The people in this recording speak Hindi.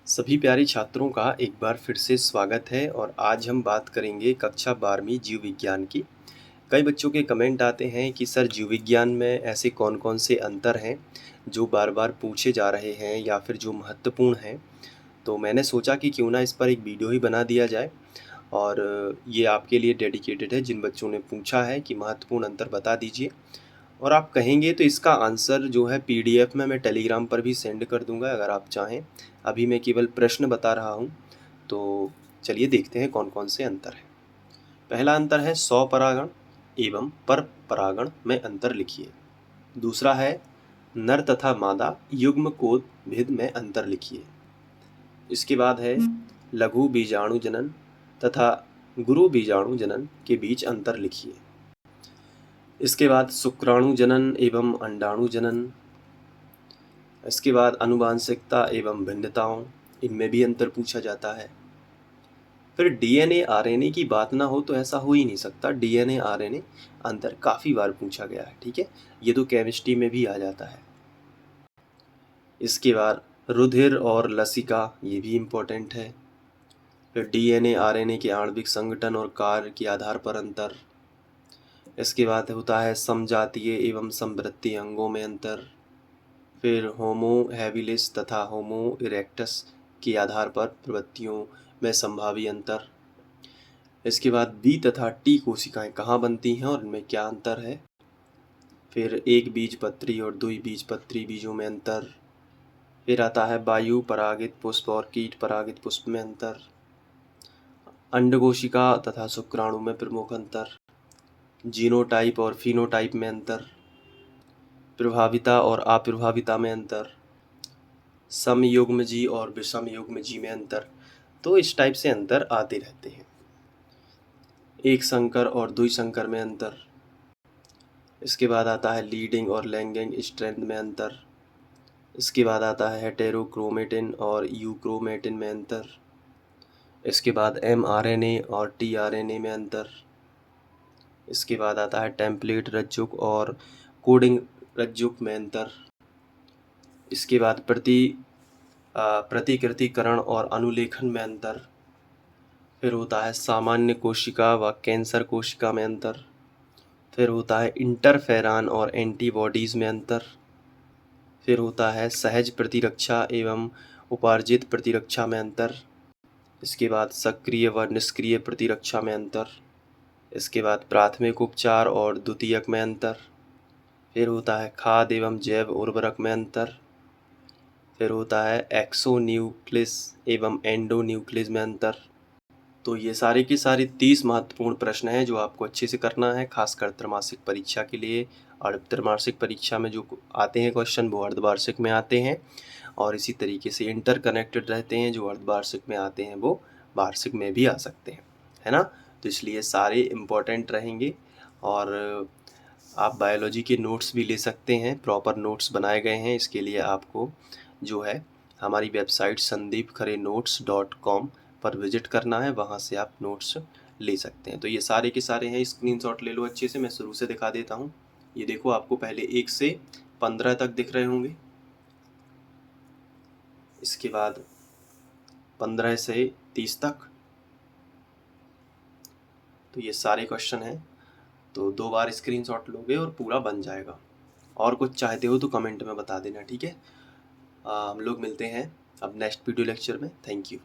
सभी प्यारे छात्रों का एक बार फिर से स्वागत है और आज हम बात करेंगे कक्षा 12वीं जीव विज्ञान की। कई बच्चों के कमेंट आते हैं कि सर जीव विज्ञान में ऐसे कौन-कौन से अंतर हैं जो बार-बार पूछे जा रहे हैं या फिर जो महत्वपूर्ण हैं। तो मैंने सोचा कि क्यों ना इस पर एक वीडियो ही बना दिया जाए और ये आपके लिए डेडिकेटेड है जिन बच्चों ने पूछा है कि महत्वपूर्ण अंतर बता दीजिए। और आप कहेंगे तो इसका आंसर जो है पीडीएफ में मैं टेलीग्राम पर भी सेंड कर दूंगा अगर आप चाहें। अभी मैं केवल प्रश्न बता रहा हूँ। तो चलिए देखते हैं कौन कौन से अंतर हैं। पहला अंतर है स्वपरागण एवं परपरागण में अंतर लिखिए। दूसरा है नर तथा मादा युग्मकोद भेद में अंतर लिखिए। इसके बाद है लघु बीजाणु जनन तथा गुरु बीजाणु जनन के बीच अंतर लिखिए। इसके बाद शुक्राणु जनन एवं अंडाणु जनन। इसके बाद आनुवांशिकता एवं भिन्नताओं, इनमें भी अंतर पूछा जाता है। फिर डीएनए आरएनए की बात ना हो तो ऐसा हो ही नहीं सकता। डीएनए आरएनए अंतर काफ़ी बार पूछा गया है, ठीक है। ये तो केमिस्ट्री में भी आ जाता है। इसके बाद रुधिर और लसिका, ये भी इम्पोर्टेंट है। फिर डीएनए आरएनए के आणविक संगठन और कार्य के आधार पर अंतर। इसके बाद होता है समजातीय एवं समवृत्ति अंगों में अंतर। फिर होमो हैबिलिस तथा होमो इरेक्टस के आधार पर प्रवृत्तियों में संभावी अंतर। इसके बाद बी तथा टी कोशिकाएं कहाँ बनती हैं और इनमें क्या अंतर है। फिर एक बीजपत्री और द्विबीजपत्री बीजों में अंतर। फिर आता है वायु परागित पुष्प और कीट परागित पुष्प में अंतर। अंडकोशिका तथा शुक्राणु में प्रमुख अंतर। जीनोटाइप और फिनोटाइप में अंतर। प्रभाविता और अप्रभाविता में अंतर। समयुग्मजी और विषमयुग्मजी में अंतर। तो इस टाइप से अंतर आते रहते हैं। एक संकर और द्विसंकर में अंतर। इसके बाद आता है लीडिंग और लैंगिक स्ट्रेंथ में अंतर। इसके बाद आता है हेटेरोक्रोमेटिन और यूक्रोमेटिन में अंतर। इसके बाद एमआरएनए और टीआरएनए में अंतर। इसके बाद आता है टेम्पलेट रज्जुक और कोडिंग रज्जुक में अंतर। इसके बाद प्रतिकृतिकरण और अनुलेखन में अंतर। फिर होता है सामान्य कोशिका व कैंसर कोशिका में अंतर। फिर होता है इंटरफेरॉन और एंटीबॉडीज़ में अंतर। फिर होता है सहज प्रतिरक्षा एवं उपार्जित प्रतिरक्षा में अंतर। इसके बाद सक्रिय व निष्क्रिय प्रतिरक्षा में अंतर। इसके बाद प्राथमिक उपचार और द्वितीयक में अंतर। फिर होता है खाद्य एवं जैव उर्वरक में अंतर। फिर होता है एक्सोन्यूक्लियस एवं एंडोन्यूक्लियस में अंतर। तो ये सारे के सारे 30 महत्वपूर्ण प्रश्न हैं जो आपको अच्छे से करना है, खासकर त्रैमासिक परीक्षा के लिए। और त्रैमासिक परीक्षा में जो आते हैं क्वेश्चन वो अर्धवार्षिक में आते हैं और इसी तरीके से इंटर कनेक्टेड रहते हैं। जो अर्धवार्षिक में आते हैं वो वार्षिक में भी आ सकते हैं, है ना। तो इसलिए सारे इम्पोर्टेंट रहेंगे और आप बायोलॉजी के नोट्स भी ले सकते हैं। प्रॉपर नोट्स बनाए गए हैं। इसके लिए आपको जो है हमारी वेबसाइट sandeepkharennotes.com पर विजिट करना है, वहाँ से आप नोट्स ले सकते हैं। तो ये सारे के सारे हैं, स्क्रीनशॉट ले लो अच्छे से। मैं शुरू से दिखा देता हूँ। ये देखो, आपको पहले 1 से 15 तक दिख रहे होंगे। इसके बाद 15 से 30 तक। तो ये सारे क्वेश्चन हैं। तो 2 बार स्क्रीनशॉट लोगे और पूरा बन जाएगा। और कुछ चाहते हो तो कमेंट में बता देना, ठीक है। हम लोग मिलते हैं अब नेक्स्ट वीडियो लेक्चर में। Thank you.